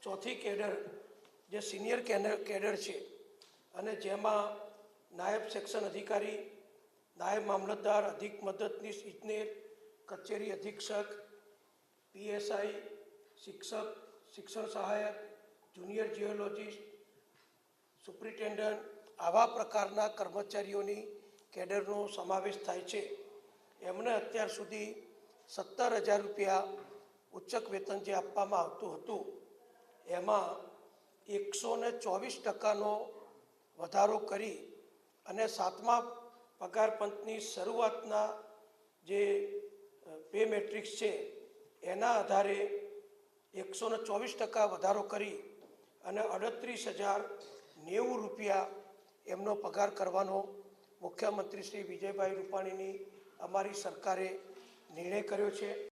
ચોથી કેડર જે senior cadre છે અને જેમાં નાયબ સેક્શન અધિકારી, નાયબ મામલતદાર, અધિક મદદનીશ ઇજનેર, કચેરી અધિક્ષક, પીએસઆઈ, શિક્ષક, શિક્ષણ સહાયક, જુનિયર જીઓલોજિસ્ટ, સુપ્રિન્ટેન્ડન્ટ આવા પ્રકારના કર્મચારીઓની કેડરનો સમાવેશ થાય છે. એમને અત્યાર સુધી 17,000 રૂપિયા ઉચ્ચક વેતન જે આપવામાં આવતું હતું એમાં 124% વધારો કરી અને 7મા પગાર પંચની શરૂઆતના જે પે મેટ્રિક્સ છે એના આધારે 124% વધારો કરી અને 38,090 રૂપિયા એમનો પગાર કરવાનો મુખ્યમંત્રી શ્રી વિજયભાઈ રૂપાણીની અમારી સરકારે નિર્ણય કર્યો છે.